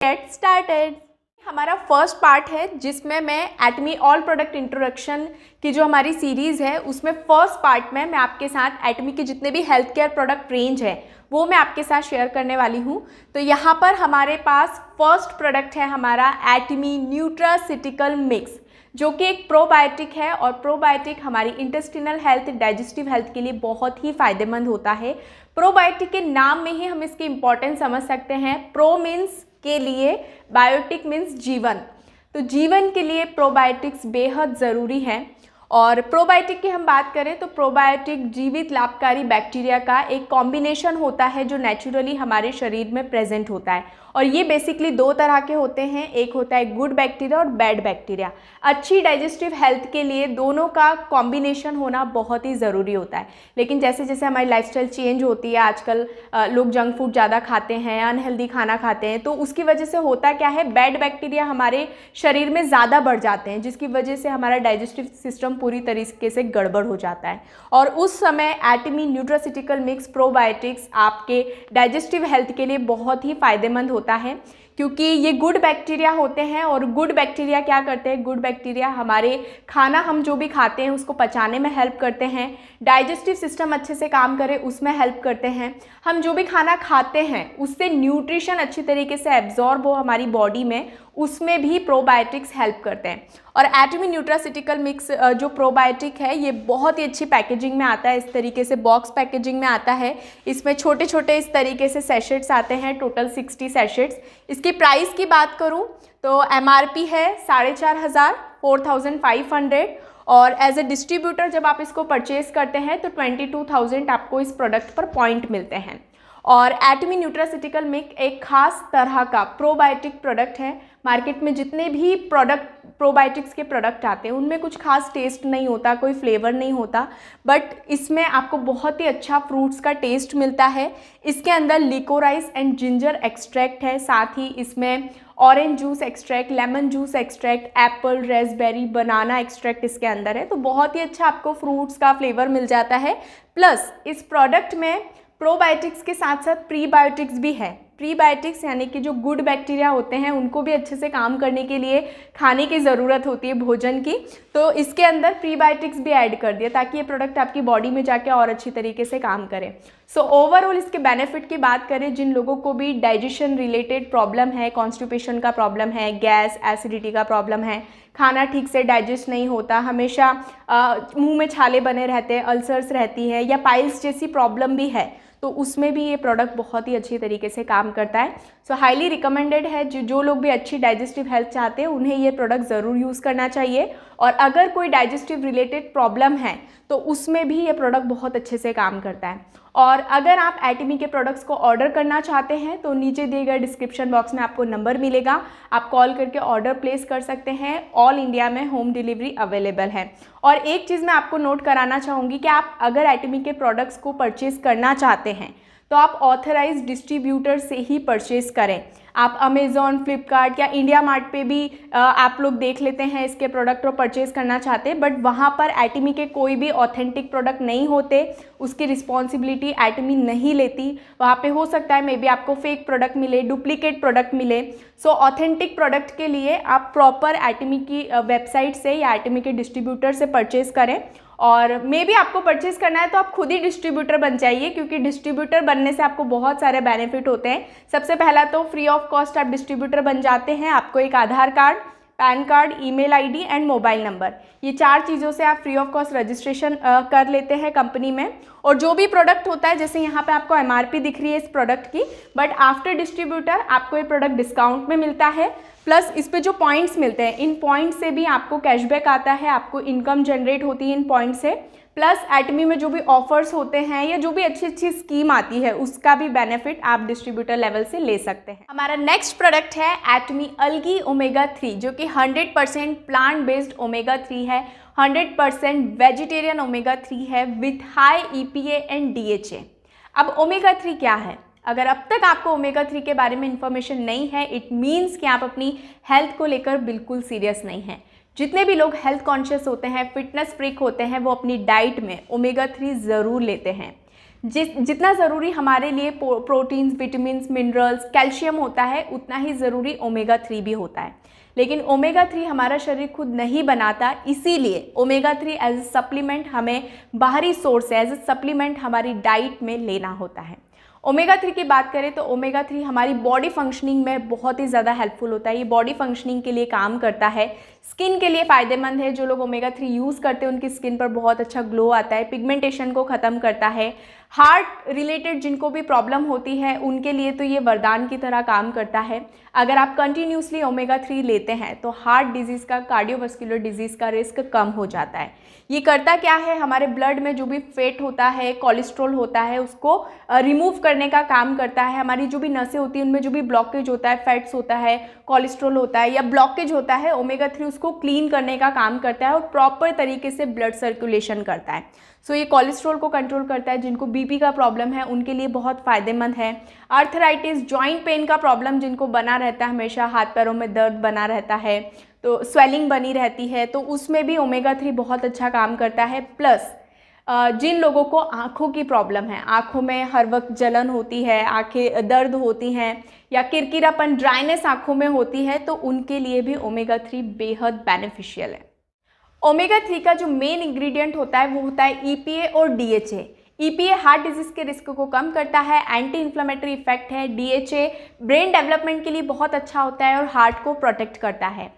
Get started. हमारा first part है जिसमें मैं एटमी ऑल प्रोडक्ट इंट्रोडक्शन की जो हमारी सीरीज़ है उसमें फर्स्ट पार्ट में मैं आपके साथ एटमी के जितने भी हेल्थ केयर प्रोडक्ट रेंज है वो मैं आपके साथ शेयर करने वाली हूँ। तो यहाँ पर हमारे पास फर्स्ट प्रोडक्ट है हमारा एटमी न्यूट्रासिटिकल मिक्स, जो कि एक प्रोबायोटिक है और प्रोबायोटिक हमारी इंटेस्टिनल हेल्थ, डाइजेस्टिव हेल्थ के लिए बहुत ही फ़ायदेमंद होता है। प्रोबायोटिक के नाम में ही हम इसकी इम्पोर्टेंस समझ सकते हैं। प्रो मीन्स के लिए, बायोटिक मीन्स जीवन, तो जीवन के लिए प्रोबायोटिक्स बेहद ज़रूरी हैं। और प्रोबायोटिक की हम बात करें तो प्रोबायोटिक जीवित लाभकारी बैक्टीरिया का एक कॉम्बिनेशन होता है जो नेचुरली हमारे शरीर में प्रेजेंट होता है। और ये बेसिकली दो तरह के होते हैं, एक होता है गुड बैक्टीरिया और बैड बैक्टीरिया। अच्छी डाइजेस्टिव हेल्थ के लिए दोनों का कॉम्बिनेशन होना बहुत ही ज़रूरी होता है। लेकिन जैसे जैसे हमारी लाइफस्टाइल चेंज होती है, आजकल लोग जंक फूड ज़्यादा खाते हैं, अनहेल्दी खाना खाते हैं, तो उसकी वजह से होता क्या है, बैड बैक्टीरिया हमारे शरीर में ज़्यादा बढ़ जाते हैं, जिसकी वजह से हमारा डाइजेस्टिव सिस्टम पूरी तरीके से गड़बड़ हो जाता है। और उस समय एटमी न्यूट्रासिटिकल मिक्स प्रोबायोटिक्स आपके डाइजेस्टिव हेल्थ के लिए बहुत ही फ़ायदेमंद होता है, क्योंकि ये गुड बैक्टीरिया होते हैं। और गुड बैक्टीरिया क्या करते हैं, गुड बैक्टीरिया हमारे खाना हम जो भी खाते हैं उसको पचाने में हेल्प करते हैं, डाइजेस्टिव सिस्टम अच्छे से काम करे उसमें हेल्प करते हैं। हम जो भी खाना खाते हैं उससे न्यूट्रिशन अच्छी तरीके से एब्जॉर्ब हो हमारी बॉडी में, उसमें भी प्रोबायोटिक्स हेल्प करते हैं। और एटमी न्यूट्रासिटिकल मिक्स जो प्रोबायोटिक है ये बहुत ही अच्छी पैकेजिंग में आता है, इस तरीके से बॉक्स पैकेजिंग में आता है। इसमें छोटे छोटे इस तरीके से सैशेट्स आते हैं, टोटल 60 सैशेट्स। इसकी प्राइस की बात करूं तो MRP है 4500, 4500, और एज ए डिस्ट्रीब्यूटर जब आप इसको परचेज करते हैं तो 22,000 आपको इस प्रोडक्ट पर पॉइंट मिलते हैं। और एटमी न्यूट्रासिटिकल मिक्स एक खास तरह का प्रोबायोटिक प्रोडक्ट है। मार्केट में जितने भी प्रोडक्ट प्रोबायोटिक्स के प्रोडक्ट आते हैं उनमें कुछ खास टेस्ट नहीं होता, कोई फ्लेवर नहीं होता, बट इसमें आपको बहुत ही अच्छा फ्रूट्स का टेस्ट मिलता है। इसके अंदर लिकोराइस एंड जिंजर एक्सट्रैक्ट है, साथ ही इसमें orange juice extract, lemon juice extract, apple, raspberry, banana extract इसके अंदर है। तो बहुत ही अच्छा आपको फ्रूट्स का फ्लेवर मिल जाता है। प्लस इस प्रोडक्ट में प्रोबायोटिक्स के साथ साथ प्रीबायोटिक्स भी है। प्रीबायोटिक्स यानी कि जो गुड बैक्टीरिया होते हैं उनको भी अच्छे से काम करने के लिए खाने की ज़रूरत होती है, भोजन की, तो इसके अंदर प्रीबायोटिक्स भी ऐड कर दिया ताकि ये प्रोडक्ट आपकी बॉडी में जाके और अच्छी तरीके से काम करे। सो ओवरऑल इसके बेनिफिट की बात करें, जिन लोगों को भी डाइजेशन रिलेटेड प्रॉब्लम है, कॉन्स्टिपेशन का प्रॉब्लम है, गैस एसिडिटी का प्रॉब्लम है, खाना ठीक से डाइजेस्ट नहीं होता, हमेशा मुंह में छाले बने रहते हैं, अल्सर्स रहती है, या पाइल्स जैसी प्रॉब्लम भी है, तो उसमें भी ये प्रोडक्ट बहुत ही अच्छी तरीके से काम करता है। सो हाईली रिकमेंडेड है। जो लोग भी अच्छी डाइजेस्टिव हेल्थ चाहते हैं उन्हें ये प्रोडक्ट ज़रूर यूज़ करना चाहिए। और अगर कोई डाइजेस्टिव रिलेटेड प्रॉब्लम है तो उसमें भी ये प्रोडक्ट बहुत अच्छे से काम करता है। और अगर आप एटमी के प्रोडक्ट्स को ऑर्डर करना चाहते हैं तो नीचे दिए गए डिस्क्रिप्शन बॉक्स में आपको नंबर मिलेगा, आप कॉल करके ऑर्डर प्लेस कर सकते हैं। ऑल इंडिया में होम डिलीवरी अवेलेबल है। और एक चीज़ मैं आपको नोट कराना चाहूँगी कि आप अगर एटमी के प्रोडक्ट्स को परचेज़ करना चाहते हैं तो आप ऑथराइज्ड डिस्ट्रीब्यूटर से ही परचेज़ करें। आप अमेज़ॉन, फ्लिपकार्ट या इंडिया मार्ट पे भी आप लोग देख लेते हैं इसके प्रोडक्ट और परचेज़ करना चाहते हैं, बट वहाँ पर एटमी के कोई भी ऑथेंटिक प्रोडक्ट नहीं होते, उसकी रिस्पॉन्सिबिलिटी एटमी नहीं लेती। वहाँ पे हो सकता है मे बी आपको फेक प्रोडक्ट मिले, डुप्लीकेट प्रोडक्ट मिले। सो ऑथेंटिक प्रोडक्ट के लिए आप प्रॉपर एटमी की वेबसाइट से या एटमी के डिस्ट्रीब्यूटर से परचेज़ करें। और मे बी आपको परचेज़ करना है तो आप खुद ही डिस्ट्रीब्यूटर बन जाइए, क्योंकि डिस्ट्रीब्यूटर बनने से आपको बहुत सारे बेनिफिट होते हैं। सबसे पहला तो फ्री ऑफ कॉस्ट आप डिस्ट्रीब्यूटर बन जाते हैं। आपको एक Aadhaar card, PAN card, email ID and mobile number, ये 4 चीज़ों से आप फ्री ऑफ कॉस्ट रजिस्ट्रेशन कर लेते हैं कंपनी में। और जो भी प्रोडक्ट होता है, जैसे यहाँ पे आपको MRP दिख रही है इस प्रोडक्ट की, बट आफ्टर डिस्ट्रीब्यूटर आपको ये प्रोडक्ट डिस्काउंट में मिलता है। प्लस इस पे जो पॉइंट्स मिलते हैं, इन पॉइंट से भी आपको कैशबैक आता है, आपको इनकम जनरेट होती है इन पॉइंट से। प्लस एटमी में जो भी ऑफर्स होते हैं या जो भी अच्छी अच्छी स्कीम आती है उसका भी बेनिफिट आप डिस्ट्रीब्यूटर लेवल से ले सकते हैं। हमारा नेक्स्ट प्रोडक्ट है एटमी अल्गी ओमेगा 3, जो कि 100% प्लांट बेस्ड ओमेगा 3 है, 100% वेजिटेरियन ओमेगा 3 है with high EPA and DHA। अब ओमेगा 3 क्या है? अगर अब तक आपको ओमेगा 3 के बारे में इंफॉर्मेशन नहीं है, इट मीन्स कि आप अपनी हेल्थ को लेकर बिल्कुल सीरियस नहीं हैं। जितने भी लोग हेल्थ कॉन्शियस होते हैं, फिटनेस फ्रीक होते हैं, वो अपनी डाइट में ओमेगा 3 ज़रूर लेते हैं। जितना ज़रूरी हमारे लिए प्रोटीन्स, विटामिन्स, मिनरल्स, कैल्शियम होता है, उतना ही ज़रूरी ओमेगा 3 भी होता है। लेकिन ओमेगा 3 हमारा शरीर खुद नहीं बनाता, इसीलिए ओमेगा 3 एज ए सप्लीमेंट हमें बाहरी सोर्स से एज ए सप्लीमेंट हमारी डाइट में लेना होता है। ओमेगा 3 की बात करें तो ओमेगा 3 हमारी बॉडी फंक्शनिंग में बहुत ही ज़्यादा हेल्पफुल होता है। ये बॉडी फंक्शनिंग के लिए काम करता है, स्किन के लिए फ़ायदेमंद है। जो लोग ओमेगा 3 यूज़ करते हैं उनकी स्किन पर बहुत अच्छा ग्लो आता है, पिगमेंटेशन को ख़त्म करता है। हार्ट रिलेटेड जिनको भी प्रॉब्लम होती है उनके लिए तो ये वरदान की तरह काम करता है। अगर आप कंटिन्यूसली ओमेगा 3 लेते हैं तो हार्ट डिजीज़ का, कार्डियोवास्कुलर डिजीज़ का रिस्क कम हो जाता है। ये करता क्या है, हमारे ब्लड में जो भी फैट होता है, कोलेस्ट्रॉल होता है, उसको रिमूव करने का काम करता है। हमारी जो भी नसें होती हैं उनमें जो भी ब्लॉकेज होता है, फैट्स होता है, कोलेस्ट्रॉल होता है या ब्लॉकेज होता है, ओमेगा 3 उसको क्लीन करने का काम करता है और प्रॉपर तरीके से ब्लड सर्कुलेशन करता है। सो ये कोलेस्ट्रॉल को कंट्रोल करता है। जिनको बीपी का प्रॉब्लम है उनके लिए बहुत फ़ायदेमंद है। आर्थराइटिस, जॉइंट पेन का प्रॉब्लम जिनको बना रहता है, हमेशा हाथ पैरों में दर्द बना रहता है, तो स्वेलिंग बनी रहती है, तो उसमें भी ओमेगा 3 बहुत अच्छा काम करता है। प्लस जिन लोगों को आँखों की प्रॉब्लम है, आँखों में हर वक्त जलन होती है, आँखें दर्द होती हैं या किरकिरापन, ड्राइनेस आँखों में होती है, तो उनके लिए भी ओमेगा 3 बेहद बेनिफिशियल है। ओमेगा 3 का जो मेन इंग्रेडिएंट होता है वो होता है EPA और DHA। EPA हार्ट डिजीज़ के रिस्क को कम करता है, एंटी इन्फ्लेमेटरी इफेक्ट है। DHA ब्रेन डेवलपमेंट के लिए बहुत अच्छा होता है और हार्ट को प्रोटेक्ट करता है।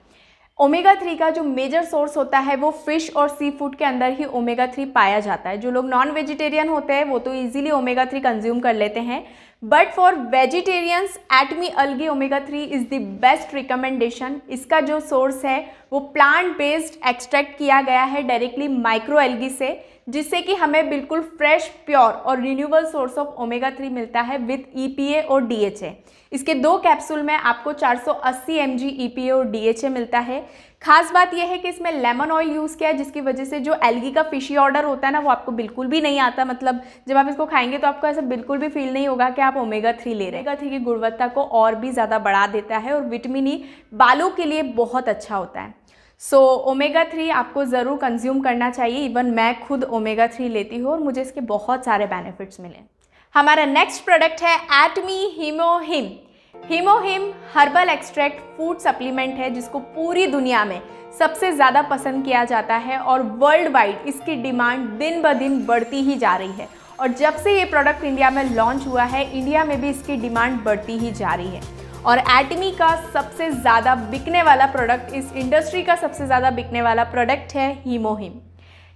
ओमेगा 3 का जो मेजर सोर्स होता है वो फिश और सी फूड के अंदर ही ओमेगा 3 पाया जाता है। जो लोग नॉन वेजिटेरियन होते हैं वो तो इजीली ओमेगा 3 कंज्यूम कर लेते हैं, but for vegetarians Atomy algae omega 3 is the best recommendation. इसका जो सोर्स है वो प्लांट बेस्ड एक्सट्रैक्ट किया गया है डायरेक्टली माइक्रो एल्गी से, जिससे कि हमें बिल्कुल फ्रेश, प्योर और रिन्यूएबल सोर्स ऑफ ओमेगा 3 मिलता है विद EPA और DHA। इसके 2 कैप्सूल में आपको 480 mg EPA और DHA मिलता है। खास बात यह है कि इसमें लेमन ऑयल यूज़ किया है, जिसकी वजह से जो एल्गी का फिशी ऑर्डर होता है ना, वो आपको बिल्कुल भी नहीं आता। मतलब जब आप इसको खाएंगे तो आपको ऐसा बिल्कुल भी फील नहीं होगा कि आप ओमेगा 3 ले रहे हैं। ओमेगा 3 की गुणवत्ता को और भी ज़्यादा बढ़ा देता है और विटामिन ई बालों के लिए बहुत अच्छा होता है। सो ओमेगा 3 आपको ज़रूर कंज्यूम करना चाहिए। इवन मैं खुद ओमेगा 3 लेती हूँ और मुझे इसके बहुत सारे बेनिफिट्स मिले। हमारा नेक्स्ट प्रोडक्ट है एटमी हीमोहिम। हीमोहिम हर्बल एक्सट्रैक्ट फूड सप्लीमेंट है जिसको पूरी दुनिया में सबसे ज़्यादा पसंद किया जाता है और वर्ल्ड वाइड इसकी डिमांड दिन ब दिन बढ़ती ही जा रही है। और जब से ये प्रोडक्ट इंडिया में लॉन्च हुआ है, इंडिया में भी इसकी डिमांड बढ़ती ही जा रही है। और एटमी का सबसे ज़्यादा बिकने वाला प्रोडक्ट, इस इंडस्ट्री का सबसे ज़्यादा बिकने वाला प्रोडक्ट है हीमोहिम।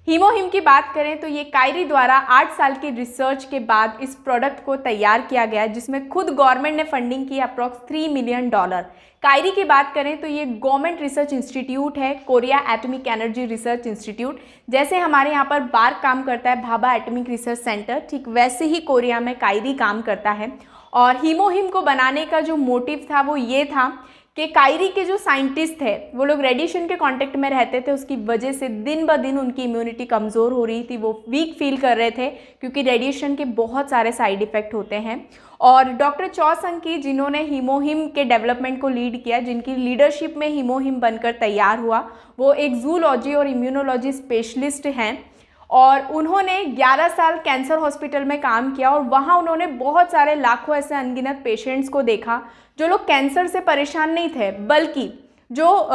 हीमोहिम की बात करें तो ये कायरी द्वारा 8 साल की रिसर्च के बाद इस प्रोडक्ट को तैयार किया गया, जिसमें खुद गवर्नमेंट ने फंडिंग की अप्रॉक्स $3 मिलियन। कायरी की बात करें तो ये गवर्नमेंट रिसर्च इंस्टीट्यूट है, Korea atomic energy research institute. जैसे हमारे यहाँ पर बार्क काम करता है, भाभा एटॉमिक रिसर्च सेंटर, ठीक वैसे ही कोरिया में कायरी काम करता है। और हीमोहिम को बनाने का जो मोटिव था वो ये था कि कायरी के जो साइंटिस्ट थे वो लोग रेडिएशन के कांटेक्ट में रहते थे, उसकी वजह से दिन ब दिन उनकी इम्यूनिटी कमज़ोर हो रही थी, वो वीक फील कर रहे थे क्योंकि रेडिएशन के बहुत सारे साइड इफ़ेक्ट होते हैं। और डॉक्टर चौ संकी, जिन्होंने हीमोहिम के डेवलपमेंट को लीड किया, जिनकी लीडरशिप में हीमोहिम बनकर तैयार हुआ, वो एक जूलॉजी और इम्यूनोलॉजी स्पेशलिस्ट हैं और उन्होंने 11 साल कैंसर हॉस्पिटल में काम किया और वहाँ उन्होंने बहुत सारे लाखों ऐसे अनगिनत पेशेंट्स को देखा जो लोग कैंसर से परेशान नहीं थे, बल्कि जो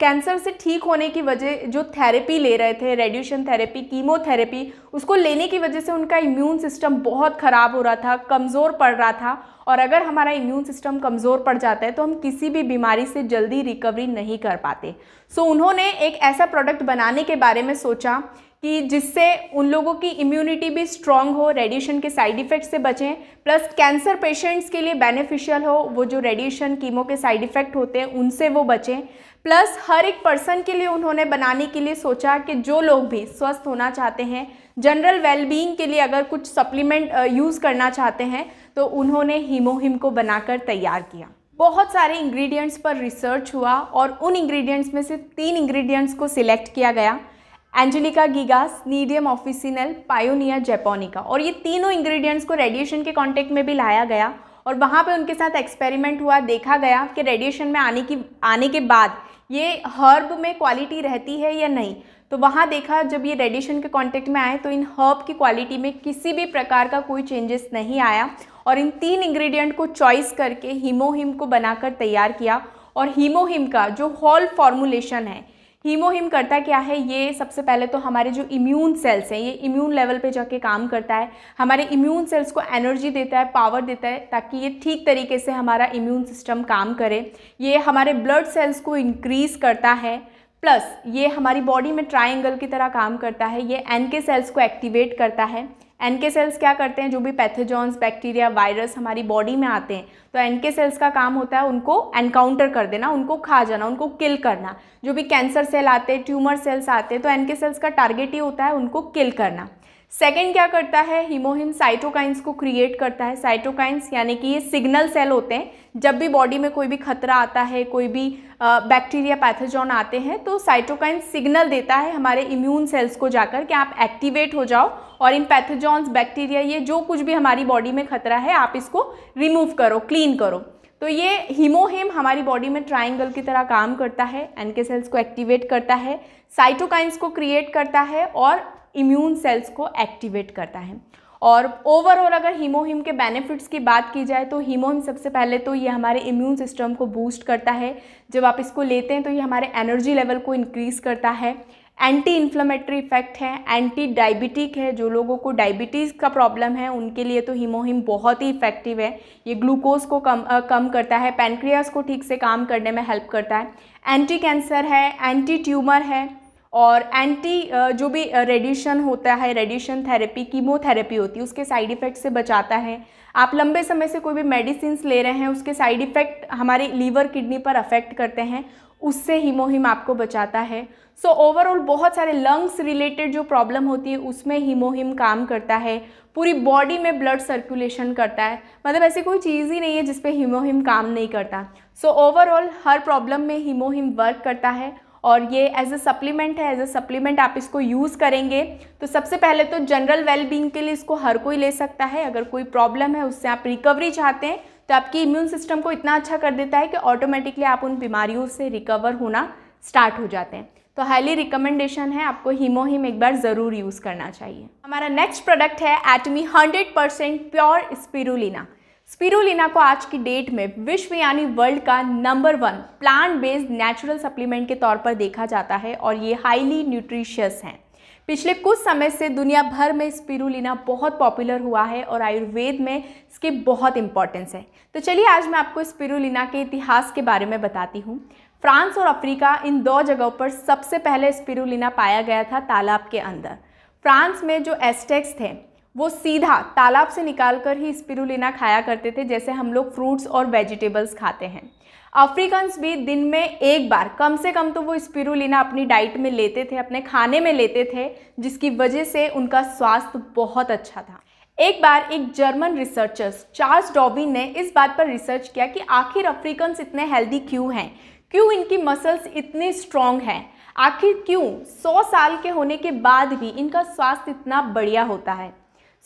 कैंसर से ठीक होने की वजह जो थेरेपी ले रहे थे, रेडिएशन थेरेपी, कीमोथेरेपी, उसको लेने की वजह से उनका इम्यून सिस्टम बहुत ख़राब हो रहा था, कमज़ोर पड़ रहा था। और अगर हमारा इम्यून सिस्टम कमज़ोर पड़ जाता है तो हम किसी भी बीमारी से जल्दी रिकवरी नहीं कर पाते। सो उन्होंने एक ऐसा प्रोडक्ट बनाने के बारे में सोचा कि जिससे उन लोगों की इम्यूनिटी भी स्ट्रांग हो, रेडिएशन के साइड इफ़ेक्ट से बचें, प्लस कैंसर पेशेंट्स के लिए बेनिफिशियल हो, वो जो रेडिएशन कीमो के साइड इफ़ेक्ट होते हैं उनसे वो बचें। प्लस हर एक पर्सन के लिए उन्होंने बनाने के लिए सोचा कि जो लोग भी स्वस्थ होना चाहते हैं, जनरल वेलबींग के लिए अगर कुछ सप्लीमेंट यूज़ करना चाहते हैं, तो उन्होंने हीमोहिम को बनाकर तैयार किया। बहुत सारे इंग्रेडिएंट्स पर रिसर्च हुआ और उन इंग्रेडिएंट्स में से 3 इंग्रेडिएंट्स को सिलेक्ट किया गया, एंजेलिका गिगास, नीडियम ऑफिसिनल, पायोनिया जैपोनिका। और ये तीनों इंग्रेडिएंट्स को रेडिएशन के कांटेक्ट में भी लाया गया और वहाँ पे उनके साथ एक्सपेरिमेंट हुआ, देखा गया कि रेडिएशन में आने के बाद ये हर्ब में क्वालिटी रहती है या नहीं। तो वहाँ देखा जब ये रेडिएशन के कांटेक्ट में आए तो इन हर्ब की क्वालिटी में किसी भी प्रकार का कोई चेंजेस नहीं आया और इन 3 इंग्रेडिएंट को चॉइस करके हीमोहिम को बनाकर तैयार किया। और हीमोहिम का जो होल फॉर्मूलेशन है, हीमोहिम करता क्या है, ये सबसे पहले तो हमारे जो इम्यून सेल्स हैं, ये इम्यून लेवल पे जाके काम करता है, हमारे इम्यून सेल्स को एनर्जी देता है, पावर देता है, ताकि ये ठीक तरीके से हमारा इम्यून सिस्टम काम करे। ये हमारे ब्लड सेल्स को इंक्रीज़ करता है, प्लस ये हमारी बॉडी में ट्रायंगल की तरह काम करता है। ये एनके सेल्स को एक्टिवेट करता है। एनके सेल्स क्या करते हैं, जो भी पैथोजन्स, बैक्टीरिया, वायरस हमारी बॉडी में आते हैं, तो एनके सेल्स का काम होता है उनको एनकाउंटर कर देना, उनको खा जाना, उनको किल करना। जो भी कैंसर सेल आते हैं, ट्यूमर सेल्स आते हैं, तो एनके सेल्स का टारगेट ही होता है उनको किल करना। सेकेंड क्या करता है, हीमोहिम साइटोकाइंस को क्रिएट करता है। साइटोकाइंस यानी कि ये सिग्नल सेल होते हैं, जब भी बॉडी में कोई भी खतरा आता है, कोई भी बैक्टीरिया, पैथोजन आते हैं, तो साइटोकाइंस सिग्नल देता है हमारे इम्यून सेल्स को जाकर कि आप एक्टिवेट हो जाओ और इन पैथोजन्स, बैक्टीरिया, ये जो कुछ भी हमारी बॉडी में खतरा है आप इसको रिमूव करो, क्लीन करो। तो ये हीमोहिम हमारी बॉडी में ट्रायंगल की तरह काम करता है, एनके सेल्स को एक्टिवेट करता है, साइटोकाइंस को क्रिएट करता है और इम्यून सेल्स को एक्टिवेट करता है। और ओवरऑल अगर हीमोहिम के बेनिफिट्स की बात की जाए तो हीमोहिम सबसे पहले तो ये हमारे इम्यून सिस्टम को बूस्ट करता है। जब आप इसको लेते हैं तो ये हमारे एनर्जी लेवल को इंक्रीज़ करता है। एंटी इन्फ्लेमेटरी इफेक्ट है, एंटी डायबिटिक है, जो लोगों को डायबिटीज़ का प्रॉब्लम है उनके लिए तो हीमोहिम बहुत ही इफेक्टिव है। ये ग्लूकोज को कम करता है, पैनक्रियास को ठीक से काम करने में हेल्प करता है। एंटी कैंसर है, एंटी ट्यूमर है और एंटी जो भी रेडिएशन होता है, रेडिएशन थेरेपी, कीमोथेरेपी होती है, उसके साइड इफ़ेक्ट से बचाता है। आप लंबे समय से कोई भी मेडिसिन्स ले रहे हैं, उसके साइड इफ़ेक्ट हमारे लीवर, किडनी पर अफेक्ट करते हैं, उससे हीमोहिम आपको बचाता है। सो ओवरऑल बहुत सारे लंग्स रिलेटेड जो प्रॉब्लम होती है उसमें हीमोहिम काम करता है। पूरी बॉडी में ब्लड सर्कुलेशन करता है, मतलब ऐसी कोई चीज़ ही नहीं है जिस पे हीमोहिम काम नहीं करता। सो ओवरऑल हर प्रॉब्लम में हीमोहिम वर्क करता है और ये एज अ सप्लीमेंट है। एज अ सप्लीमेंट आप इसको यूज़ करेंगे तो सबसे पहले तो जनरल वेलबींग के लिए इसको हर कोई ले सकता है। अगर कोई प्रॉब्लम है, उससे आप रिकवरी चाहते हैं, तो आपकी इम्यून सिस्टम को इतना अच्छा कर देता है कि ऑटोमेटिकली आप उन बीमारियों से रिकवर होना स्टार्ट हो जाते हैं। तो हाईली रिकमेंडेशन है, आपको हीमोहिम एक बार ज़रूर यूज़ करना चाहिए। हमारा नेक्स्ट प्रोडक्ट है एटमी 100% प्योर स्पिरुलिना। स्पिरुलिना को आज की डेट में विश्व यानी वर्ल्ड का number 1 plant based natural supplement के तौर पर देखा जाता है और ये हाईली न्यूट्रिशियस हैं। पिछले कुछ समय से दुनिया भर में स्पिरुलिना बहुत पॉपुलर हुआ है और आयुर्वेद में इसकी बहुत इंपॉर्टेंस है। तो चलिए आज मैं आपको स्पिरुलिना के इतिहास के बारे में बताती हूँ। फ्रांस और अफ्रीका, इन 2 जगहों पर सबसे पहले स्पिरुलिना पाया गया था तालाब के अंदर। फ्रांस में जो एस्टेक्स थे वो सीधा तालाब से निकालकर ही स्पिरुलिना खाया करते थे, जैसे हम लोग फ्रूट्स और वेजिटेबल्स खाते हैं। अफ्रीकन्स भी दिन में एक बार कम से कम तो वो स्पिरुलिना अपनी डाइट में लेते थे, अपने खाने में लेते थे, जिसकी वजह से उनका स्वास्थ्य बहुत अच्छा था। एक बार एक जर्मन रिसर्चर्स चार्ल्स डार्विन ने इस बात पर रिसर्च किया कि आखिर अफ्रीकन्स इतने हेल्दी क्यों हैं, क्यों इनकी मसल्स इतनी स्ट्रॉन्ग हैं, आखिर क्यों 100 साल के होने के बाद भी इनका स्वास्थ्य इतना बढ़िया होता है।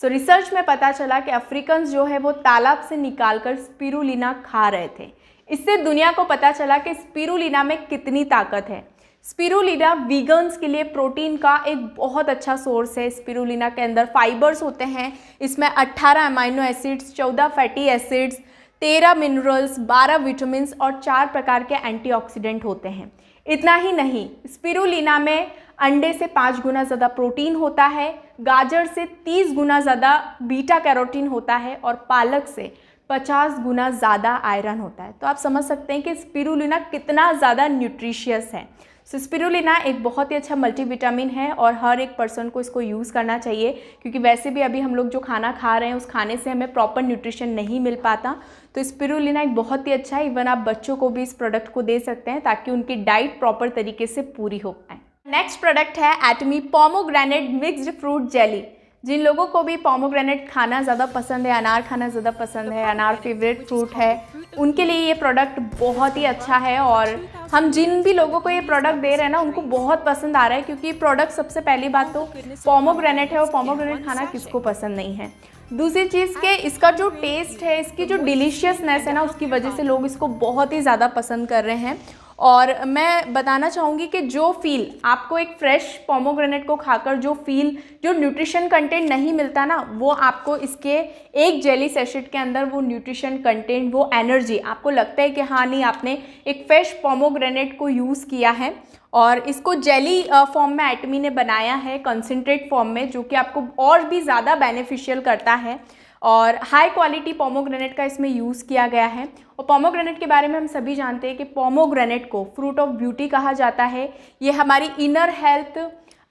सो रिसर्च में पता चला कि अफ्रीकन्स जो है वो तालाब से निकालकर स्पिरुलिना खा रहे थे। इससे दुनिया को पता चला कि स्पिरुलिना में कितनी ताकत है। स्पिरुलिना वीगन्स के लिए प्रोटीन का एक बहुत अच्छा सोर्स है। स्पिरुलिना के अंदर फाइबर्स होते हैं, इसमें 18 amino acids, 14 fatty acids, 13 minerals, 12 vitamins और 4 प्रकार के एंटीऑक्सीडेंट होते हैं। इतना ही नहीं, स्पिरुलिना में अंडे से 5 गुना ज़्यादा प्रोटीन होता है, गाजर से 30 गुना ज़्यादा बीटा कैरोटीन होता है और पालक से 50 गुना ज़्यादा आयरन होता है। तो आप समझ सकते हैं कि स्पिरुलिना कितना ज़्यादा न्यूट्रिशियस है। सो स्पिरुलिना एक बहुत ही अच्छा मल्टीविटामिन है और हर एक पर्सन को इसको यूज़ करना चाहिए, क्योंकि वैसे भी अभी हम लोग जो खाना खा रहे हैं उस खाने से हमें प्रॉपर न्यूट्रिशन नहीं मिल पाता। तो स्पिरुलिना एक बहुत ही अच्छा है। इवन आप बच्चों को भी इस प्रोडक्ट को दे सकते हैं ताकि उनकी डाइट प्रॉपर तरीके से पूरी हो पाए। नेक्स्ट प्रोडक्ट है एटमी पोमोग्रेनेट मिक्स्ड फ्रूट जेली। जिन लोगों को भी पोमोग्रेनेट खाना ज़्यादा पसंद है, अनार खाना ज़्यादा पसंद है, अनार फेवरेट फ्रूट है, उनके लिए ये प्रोडक्ट बहुत ही अच्छा है। और हम जिन भी लोगों को ये प्रोडक्ट दे रहे हैं ना, उनको बहुत पसंद आ रहा है, क्योंकि ये प्रोडक्ट सबसे पहली बात तो पोमोग्रेनेट है और पोमोग्रेनेट खाना किसको पसंद नहीं है। दूसरी चीज़ के इसका जो टेस्ट है, इसकी जो डिलीशियसनेस है ना, उसकी वजह से लोग इसको बहुत ही ज़्यादा पसंद कर रहे हैं। और मैं बताना चाहूँगी कि जो फील आपको एक फ्रेश पोमोग्रेनेट को खाकर जो फील, जो न्यूट्रिशन कंटेंट नहीं मिलता ना, वो आपको इसके एक जेली सेशेट के अंदर वो न्यूट्रिशन कंटेंट, वो एनर्जी, आपको लगता है कि हाँ नहीं, आपने एक फ्रेश पोमोग्रेनेट को यूज़ किया है। और इसको जेली फॉर्म में एटमी ने बनाया है, कंसनट्रेट फॉर्म में, जो कि आपको और भी ज़्यादा बेनिफिशियल करता है। और हाई क्वालिटी पोमोग्रेनेट का इसमें यूज़ किया गया है। और पोमोग्रेनेट के बारे में हम सभी जानते हैं कि पोमोग्रेनेट को फ्रूट ऑफ ब्यूटी कहा जाता है। ये हमारी इनर हेल्थ,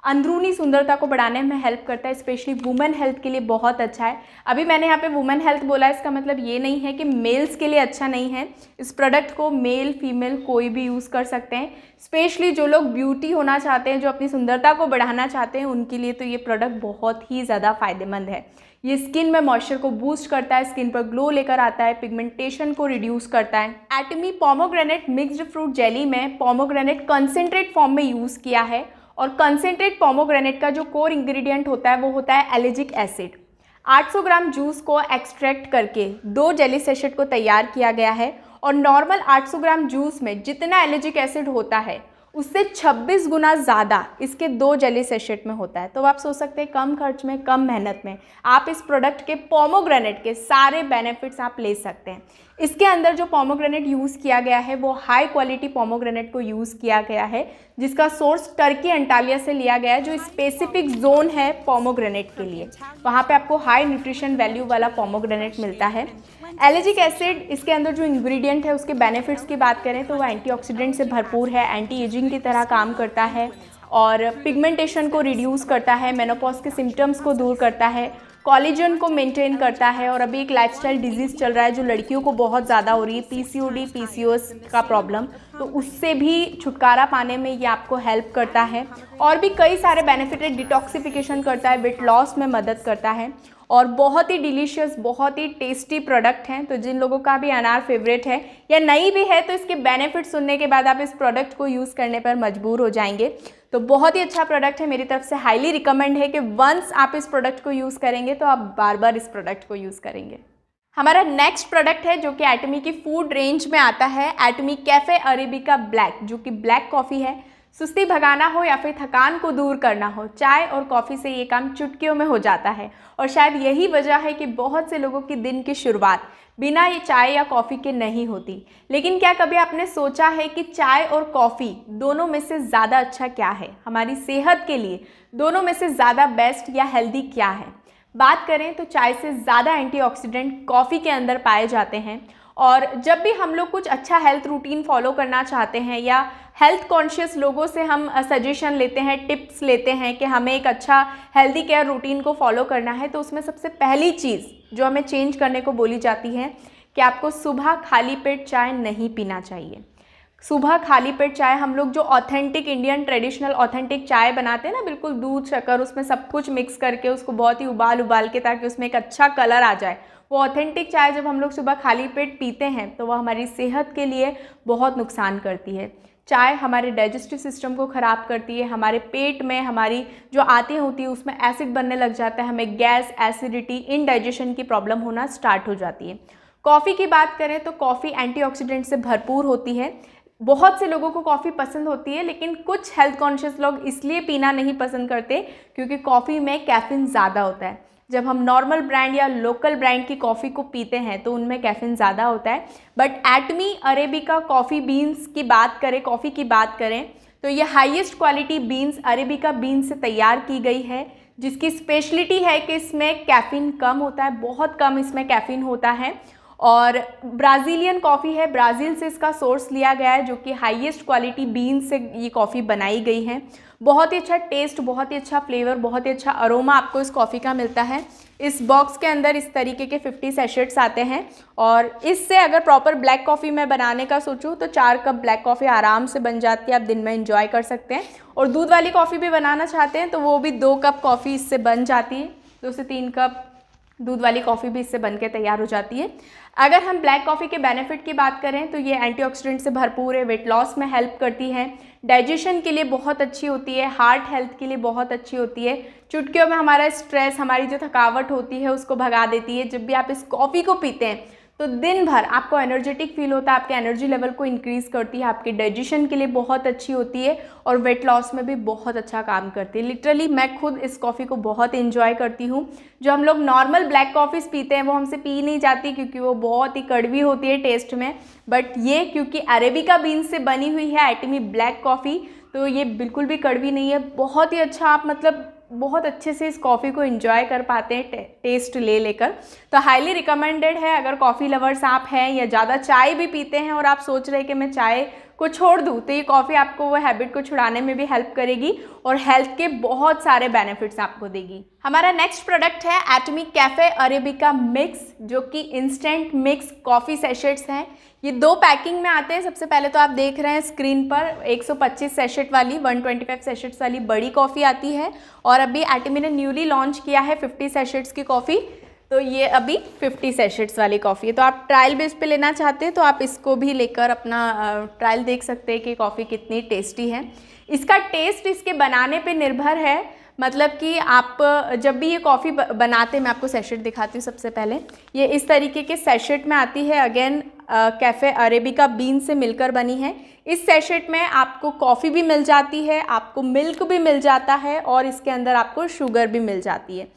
अंदरूनी सुंदरता को बढ़ाने में हेल्प करता है, स्पेशली वुमेन हेल्थ के लिए बहुत अच्छा है। अभी मैंने यहाँ पे वुमेन हेल्थ बोला, इसका मतलब ये नहीं है कि मेल्स के लिए अच्छा नहीं है। इस प्रोडक्ट को मेल फीमेल कोई भी यूज़ कर सकते हैं, स्पेशली जो लोग ब्यूटी होना चाहते हैं, जो अपनी सुंदरता को बढ़ाना चाहते हैं, उनके लिए तो ये प्रोडक्ट बहुत ही ज़्यादा फ़ायदेमंद है। ये स्किन में मॉइस्चर को बूस्ट करता है, स्किन पर ग्लो लेकर आता है, पिगमेंटेशन को रिड्यूस करता है। एटमी पोमोग्रेनेट मिक्स्ड फ्रूट जेली में पोमोग्रेनेट कंसनट्रेट फॉर्म में यूज़ किया है। और कंसनट्रेट पोमोग्रेनेट का जो कोर इंग्रेडिएंट होता है वो होता है एलिजिक एसिड। 800 ग्राम जूस को एक्सट्रैक्ट करके 2 जेली सेशेट को तैयार किया गया है। और नॉर्मल 800 ग्राम जूस में जितना एलिजिक एसिड होता है उससे 26 गुना ज़्यादा इसके 2 जेली सेशेट में होता है। तो आप सोच सकते हैं कम खर्च में, कम मेहनत में आप इस प्रोडक्ट के पोमोग्रेनेट के सारे बेनिफिट्स आप ले सकते हैं। इसके अंदर जो पोमोग्रेनेट यूज़ किया गया है वो हाई क्वालिटी पोमोग्रेनेट को यूज़ किया गया है, जिसका सोर्स टर्की एंटालिया से लिया गया है, जो स्पेसिफिक जोन है पोमोग्रेनेट के लिए। वहाँ पे आपको हाई न्यूट्रिशन वैल्यू वाला पोमोग्रेनेट मिलता है। एलिजिक एसिड इसके अंदर जो इंग्रेडिएंट है उसके बेनिफिट्स की बात करें तो वो एंटीऑक्सीडेंट से भरपूर है, एंटी एजिंग की तरह काम करता है और पिगमेंटेशन को रिड्यूस करता है, मेनोपॉज के सिम्टम्स को दूर करता है, कोलेजन को मेंटेन करता है। और अभी एक लाइफस्टाइल डिजीज़ चल रहा है जो लड़कियों को बहुत ज़्यादा हो रही है, पीसीओडी पीसीओएस का प्रॉब्लम, तो उससे भी छुटकारा पाने में ये आपको हेल्प करता है। और भी कई सारे बेनिफिट है, डिटॉक्सिफिकेशन करता है, वेट लॉस में मदद करता है और बहुत ही डिलीशियस, बहुत ही टेस्टी प्रोडक्ट हैं। तो जिन लोगों का भी अनार फेवरेट है या नहीं भी है तो इसके बेनिफिट सुनने के बाद आप इस प्रोडक्ट को यूज़ करने पर मजबूर हो जाएंगे। तो बहुत ही अच्छा प्रोडक्ट है, मेरी तरफ से हाईली रिकमेंड है कि वंस आप इस प्रोडक्ट को यूज़ करेंगे तो आप बार बार इस प्रोडक्ट को यूज़ करेंगे। हमारा नेक्स्ट प्रोडक्ट है जो कि एटमी की फूड रेंज में आता है, एटमी कैफ़े अरेबिका ब्लैक, जो कि ब्लैक कॉफ़ी है। सुस्ती भगाना हो या फिर थकान को दूर करना हो, चाय और कॉफ़ी से ये काम चुटकियों में हो जाता है। और शायद यही वजह है कि बहुत से लोगों की दिन की शुरुआत बिना ये चाय या कॉफ़ी के नहीं होती। लेकिन क्या कभी आपने सोचा है कि चाय और कॉफ़ी दोनों में से ज़्यादा अच्छा क्या है हमारी सेहत के लिए? दोनों में से ज़्यादा बेस्ट या हेल्दी क्या है? बात करें तो चाय से ज़्यादा एंटीऑक्सीडेंट कॉफ़ी के अंदर पाए जाते हैं। और जब भी हम लोग कुछ अच्छा हेल्थ रूटीन फॉलो करना चाहते हैं या हेल्थ कॉन्शियस लोगों से हम सजेशन लेते हैं, टिप्स लेते हैं कि हमें एक अच्छा हेल्दी केयर रूटीन को फॉलो करना है, तो उसमें सबसे पहली चीज़ जो हमें चेंज करने को बोली जाती है कि आपको सुबह खाली पेट चाय नहीं पीना चाहिए। सुबह खाली पेट चाय, हम लोग जो ऑथेंटिक इंडियन ट्रेडिशनल ऑथेंटिक चाय बनाते हैं ना, बिल्कुल दूध शक्कर उसमें सब कुछ मिक्स करके उसको बहुत ही उबाल के ताकि उसमें एक अच्छा कलर आ जाए, वो ऑथेंटिक चाय जब हम लोग सुबह खाली पेट पीते हैं तो वह हमारी सेहत के लिए बहुत नुकसान करती है। चाय हमारे डाइजेस्टिव सिस्टम को ख़राब करती है, हमारे पेट में हमारी जो आंतें होती है उसमें एसिड बनने लग जाता है, हमें गैस, एसिडिटी, इनडाइजेशन की प्रॉब्लम होना स्टार्ट हो जाती है। कॉफ़ी की बात करें तो कॉफ़ी एंटीऑक्सीडेंट से भरपूर होती है। बहुत से लोगों को कॉफ़ी पसंद होती है, लेकिन कुछ हेल्थ कॉन्शियस लोग इसलिए पीना नहीं पसंद करते क्योंकि कॉफ़ी में कैफ़ीन ज़्यादा होता है। जब हम नॉर्मल ब्रांड या लोकल ब्रांड की कॉफ़ी को पीते हैं तो उनमें कैफ़ीन ज़्यादा होता है। बट एटमी अरेबिका कॉफ़ी बीन्स की बात करें, कॉफ़ी की बात करें तो ये highest quality beans arabica beans से तैयार की गई है, जिसकी स्पेशलिटी है कि इसमें कैफ़ीन कम होता है, बहुत कम इसमें कैफ़ीन होता है। और ब्राज़ीलियन कॉफ़ी है, ब्राज़ील से इसका सोर्स लिया गया है, जो कि हाईएस्ट क्वालिटी बीन्स से ये कॉफ़ी बनाई गई है। बहुत ही अच्छा टेस्ट, बहुत ही अच्छा फ्लेवर, बहुत ही अच्छा अरोमा आपको इस कॉफ़ी का मिलता है। इस बॉक्स के अंदर इस तरीके के 50 सैशेट्स आते हैं और इससे अगर प्रॉपर ब्लैक कॉफ़ी में बनाने का सोचूं तो 4 कप ब्लैक कॉफ़ी आराम से बन जाती है, आप दिन में एंजॉय कर सकते हैं। और दूध वाली कॉफ़ी भी बनाना चाहते हैं तो वो भी 2 कप कॉफ़ी इससे बन जाती है, 2 से 3 कप दूध वाली कॉफ़ी भी इससे बनके तैयार हो जाती है। अगर हम ब्लैक कॉफ़ी के बेनिफिट की बात करें तो ये एंटीऑक्सीडेंट से भरपूर है, वेट लॉस में हेल्प करती है, डाइजेशन के लिए बहुत अच्छी होती है, हार्ट हेल्थ के लिए बहुत अच्छी होती है, चुटकियों में हमारा स्ट्रेस, हमारी जो थकावट होती है उसको भगा देती है। जब भी आप इस कॉफ़ी को पीते हैं तो दिन भर आपको एनर्जेटिक फील होता है, आपके एनर्जी लेवल को इंक्रीज़ करती है, आपके डाइजेशन के लिए बहुत अच्छी होती है और वेट लॉस में भी बहुत अच्छा काम करती है। लिटरली मैं खुद इस कॉफ़ी को बहुत इन्जॉय करती हूँ। जो हम लोग नॉर्मल ब्लैक कॉफ़ीज़ पीते हैं वो हमसे पी नहीं जाती क्योंकि वो बहुत ही कड़वी होती है टेस्ट में, बट ये क्योंकि अरेबिका बीन्स से बनी हुई है एटमी ब्लैक कॉफ़ी, तो ये बिल्कुल भी कड़वी नहीं है। बहुत ही अच्छा, आप मतलब बहुत अच्छे से इस कॉफ़ी को एंजॉय कर पाते हैं टेस्ट ले लेकर। तो हाईली रिकमेंडेड है अगर कॉफ़ी लवर्स आप हैं या ज़्यादा चाय भी पीते हैं और आप सोच रहे हैं कि मैं चाय को छोड़ दूँ, तो ये कॉफ़ी आपको वो हैबिट को छुड़ाने में भी हेल्प करेगी और हेल्थ के बहुत सारे बेनिफिट्स आपको देगी। हमारा नेक्स्ट प्रोडक्ट है एटमी कैफ़े अरेबिका मिक्स, जो कि इंस्टेंट मिक्स कॉफ़ी सेशेट्स हैं। ये 2 पैकिंग में आते हैं। सबसे पहले तो आप देख रहे हैं स्क्रीन पर 125 सेशेट वाली, 125 सेशेट्स वाली बड़ी कॉफ़ी आती है और अभी एटमी ने न्यूली लॉन्च किया है 50 सेशेट्स की कॉफ़ी, तो ये अभी 50 सेशेट्स वाली कॉफ़ी है। तो आप ट्रायल बेस पे लेना चाहते हैं तो आप इसको भी लेकर अपना ट्रायल देख सकते हैं कि कॉफ़ी कितनी टेस्टी है। इसका टेस्ट इसके बनाने पे निर्भर है, मतलब कि आप जब भी ये कॉफ़ी बनाते हैं, मैं आपको सेशेट दिखाती हूँ। सबसे पहले ये इस तरीके के सेशेट में आती है, अगेन कैफ़े अरेबिका बीन से मिलकर बनी है। इस सेशेट में आपको कॉफ़ी भी मिल जाती है, आपको मिल्क भी मिल जाता है और इसके अंदर आपको शुगर भी मिल जाती है।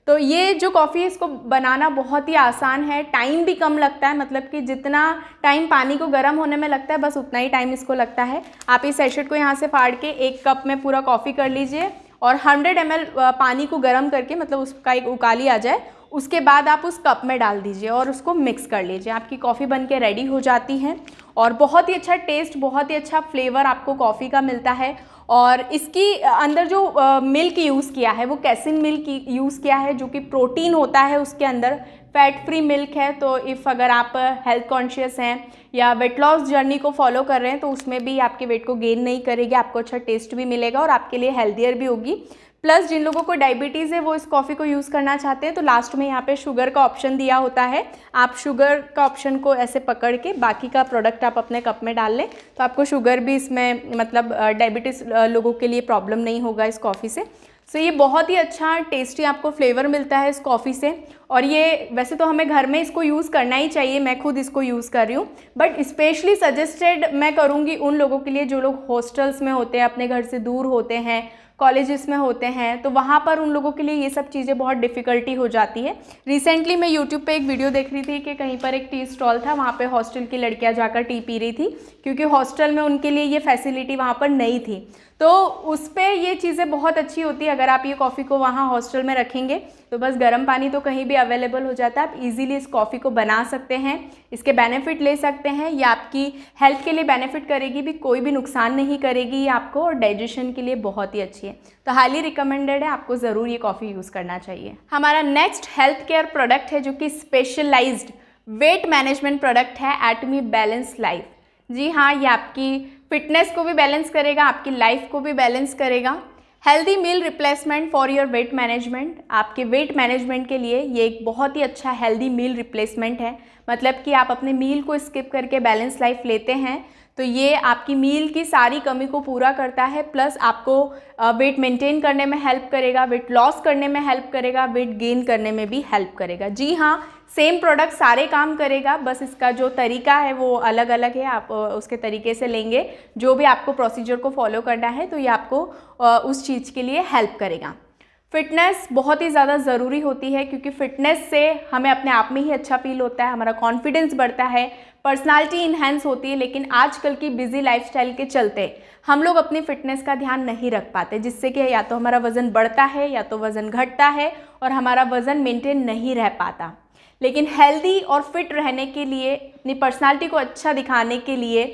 तो ये जो कॉफ़ी है इसको बनाना बहुत ही आसान है, टाइम भी कम लगता है, मतलब कि जितना टाइम पानी को गर्म होने में लगता है बस उतना ही टाइम इसको लगता है। आप इस सेशेट को यहाँ से फाड़ के 1 कप में पूरा कॉफ़ी कर लीजिए और 100 ml पानी को गर्म करके, मतलब उसका एक उकाली आ जाए, उसके बाद आप उस कप में डाल दीजिए और उसको मिक्स कर लीजिए। आपकी कॉफ़ी बनके रेडी हो जाती है और बहुत ही अच्छा टेस्ट, बहुत ही अच्छा फ्लेवर आपको कॉफ़ी का मिलता है। और इसकी अंदर जो मिल्क यूज़ किया है वो कैसिन मिल्क यूज़ किया है, जो कि प्रोटीन होता है उसके अंदर, फैट फ्री मिल्क है। तो इफ़ अगर आप हेल्थ कॉन्शियस हैं या वेट लॉस जर्नी को फॉलो कर रहे हैं तो उसमें भी आपके वेट को गेन नहीं करेगी, आपको अच्छा टेस्ट भी मिलेगा और आपके लिए हेल्दियर भी होगी। प्लस जिन लोगों को डायबिटीज़ है वो इस कॉफ़ी को यूज़ करना चाहते हैं तो लास्ट में यहाँ पे शुगर का ऑप्शन दिया होता है। आप शुगर का ऑप्शन को ऐसे पकड़ के बाकी का प्रोडक्ट आप अपने कप में डाल लें तो आपको शुगर भी इसमें, मतलब डायबिटीज़ लोगों के लिए प्रॉब्लम नहीं होगा इस कॉफ़ी से। सो ये बहुत ही अच्छा टेस्टी आपको फ्लेवर मिलता है इस कॉफ़ी से। और ये वैसे तो हमें घर में इसको यूज़ करना ही चाहिए, मैं खुद इसको यूज़ कर रही हूँ, बट स्पेशली सजेस्टेड मैं करूँगी उन लोगों के लिए जो लोग हॉस्टल्स में होते हैं, अपने घर से दूर होते हैं, कॉलेजेस में होते हैं, तो वहाँ पर उन लोगों के लिए ये सब चीज़ें बहुत डिफ़िकल्टी हो जाती है। रिसेंटली मैं यूट्यूब पे एक वीडियो देख रही थी कि कहीं पर एक टी स्टॉल था, वहाँ पे हॉस्टल की लड़कियाँ जाकर टी पी रही थी क्योंकि हॉस्टल में उनके लिए ये फैसिलिटी वहाँ पर नहीं थी। तो उस पर ये चीज़ें बहुत अच्छी होती है, अगर आप ये कॉफ़ी को वहाँ हॉस्टल में रखेंगे तो बस गर्म पानी तो कहीं भी अवेलेबल हो जाता है, आप इजीली इस कॉफ़ी को बना सकते हैं, इसके बेनिफिट ले सकते हैं। ये आपकी हेल्थ के लिए बेनिफिट करेगी भी, कोई भी नुकसान नहीं करेगी ये आपको, और डाइजेशन के लिए बहुत ही अच्छी है। तो हाईली रिकमेंडेड है, आपको ज़रूर ये कॉफ़ी यूज़ करना चाहिए। हमारा नेक्स्ट हेल्थ केयर प्रोडक्ट है जो कि स्पेशलाइज्ड वेट मैनेजमेंट प्रोडक्ट है, एटमी बैलेंस लाइफ। जी हाँ, ये आपकी फिटनेस को भी बैलेंस करेगा, आपकी लाइफ को भी बैलेंस करेगा। Healthy meal replacement for your weight management, आपके वेट मैनेजमेंट के लिए ये एक बहुत ही अच्छा हेल्दी मील रिप्लेसमेंट है। मतलब कि आप अपने मील को स्किप करके बैलेंस लाइफ लेते हैं तो ये आपकी मील की सारी कमी को पूरा करता है, प्लस आपको वेट मेंटेन करने में हेल्प करेगा, वेट लॉस करने में हेल्प करेगा, वेट गेन करने में भी हेल्प करेगा। जी हाँ, सेम प्रोडक्ट सारे काम करेगा, बस इसका जो तरीका है वो अलग अलग है। आप उसके तरीके से लेंगे, जो भी आपको प्रोसीजर को फॉलो करना है तो ये आपको उस चीज़ के लिए हेल्प करेगा। फिटनेस बहुत ही ज़्यादा ज़रूरी होती है क्योंकि फिटनेस से हमें अपने आप में ही अच्छा फील होता है, हमारा कॉन्फिडेंस बढ़ता है, पर्सनालिटी इन्हेंस होती है। लेकिन आजकल की बिजी लाइफस्टाइल के चलते हम लोग अपनी फिटनेस का ध्यान नहीं रख पाते, जिससे कि या तो हमारा वज़न बढ़ता है या तो वज़न घटता है और हमारा वज़न मेंटेन नहीं रह पाता। लेकिन हेल्दी और फिट रहने के लिए, अपनी पर्सनालिटी को अच्छा दिखाने के लिए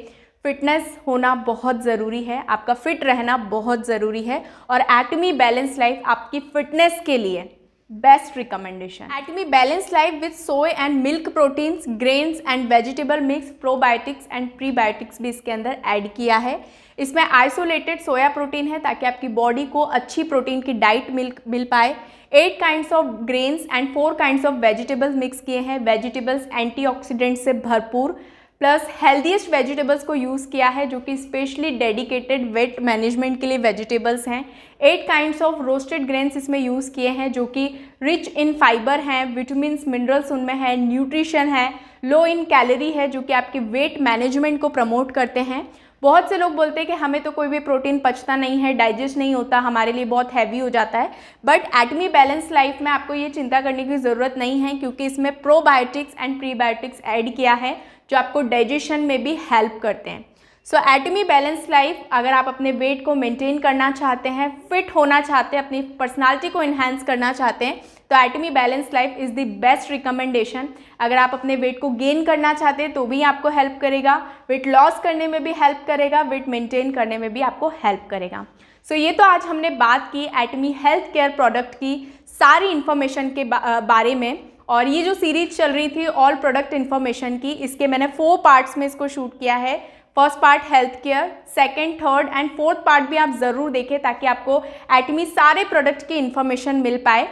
फिटनेस होना बहुत ज़रूरी है, आपका फिट रहना बहुत ज़रूरी है। और एटमी बैलेंस लाइफ आपकी फिटनेस के लिए best recommendation. Atomy balance life with soy and milk proteins, grains and vegetable mix, probiotics and prebiotics भी इसके अंदर ऐड किया है। इसमें आइसोलेटेड सोया प्रोटीन है ताकि आपकी बॉडी को अच्छी प्रोटीन की डाइट मिल पाए। 8 kinds of grains and 4 kinds of vegetables mix किए हैं। वेजिटेबल्स एंटीऑक्सीडेंट से भरपूर, प्लस हेल्दीएस्ट वेजिटेबल्स को यूज़ किया है जो कि स्पेशली डेडिकेटेड वेट मैनेजमेंट के लिए वेजिटेबल्स हैं। 8 काइंड्स ऑफ रोस्टेड ग्रेन्स इसमें यूज़ किए हैं जो कि रिच इन फाइबर हैं, विटामिन्स मिनरल्स उनमें है, न्यूट्रिशन है, लो इन कैलोरी है जो कि आपके वेट मैनेजमेंट को प्रमोट करते हैं। बहुत से लोग बोलते हैं कि हमें तो कोई भी प्रोटीन पचता नहीं है, डाइजेस्ट नहीं होता, हमारे लिए बहुत हैवी हो जाता है, बट एटमी बैलेंस लाइफ में आपको ये चिंता करने की ज़रूरत नहीं है क्योंकि इसमें प्रोबायोटिक्स एंड प्रीबायोटिक्स ऐड किया है जो आपको डाइजेशन में भी हेल्प करते हैं। सो एटमी बैलेंस लाइफ, अगर आप अपने वेट को मेंटेन करना चाहते हैं, फिट होना चाहते हैं, अपनी पर्सनालिटी को इन्हांस करना चाहते हैं, तो Atomy balance life is the best recommendation. अगर आप अपने वेट को गेन करना चाहते हैं तो भी आपको हेल्प करेगा, वेट लॉस करने में भी हेल्प करेगा, वेट मेंटेन करने में भी आपको हेल्प करेगा। सो ये तो आज हमने बात की एटमी हेल्थ केयर प्रोडक्ट की सारी इन्फॉर्मेशन के बारे में, और ये जो सीरीज चल रही थी ऑल प्रोडक्ट इन्फॉर्मेशन की, इसके मैंने 4 पार्ट्स में इसको शूट किया है। First part health care, second, third and fourth part भी आप ज़रूर देखें ताकि आपको एटमी सारे प्रोडक्ट की इन्फॉर्मेशन मिल पाए।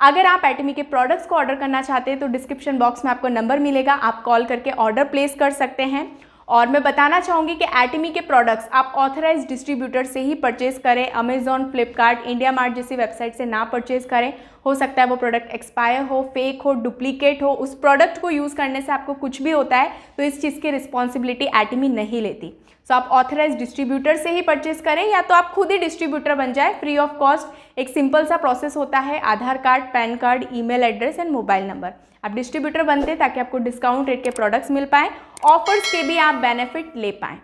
अगर आप एटमी के प्रोडक्ट्स को ऑर्डर करना चाहते हैं तो डिस्क्रिप्शन बॉक्स में आपको नंबर मिलेगा, आप कॉल करके ऑर्डर प्लेस कर सकते हैं। और मैं बताना चाहूँगी कि एटमी के प्रोडक्ट्स आप ऑथराइज्ड डिस्ट्रीब्यूटर से ही परचेज करें, अमेजॉन, फ्लिपकार्ट, इंडिया मार्ट जैसी वेबसाइट से ना परचेज करें। हो सकता है वो प्रोडक्ट एक्सपायर हो, फेक हो, डुप्लीकेट हो, उस प्रोडक्ट को यूज़ करने से आपको कुछ भी होता है तो इस चीज़ की रिस्पॉन्सिबिलिटी एटमी नहीं लेती। सो आप ऑथराइज्ड डिस्ट्रीब्यूटर से ही परचेज करें या तो आप खुद ही डिस्ट्रीब्यूटर बन जाए फ्री ऑफ कॉस्ट। एक सिंपल सा प्रोसेस होता है, Aadhaar card, PAN card, email address and mobile number. आप डिस्ट्रीब्यूटर बनते हैं ताकि आपको डिस्काउंट रेट के प्रोडक्ट्स मिल पाएँ, ऑफर्स के भी आप बेनिफिट ले पाएँ।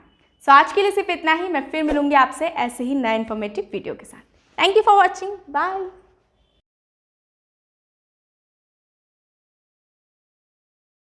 सो आज के लिए सिर्फ इतना ही, मैं फिर मिलूंगी आपसे ऐसे ही नए इन्फॉर्मेटिव वीडियो के साथ। Thank you for watching, bye.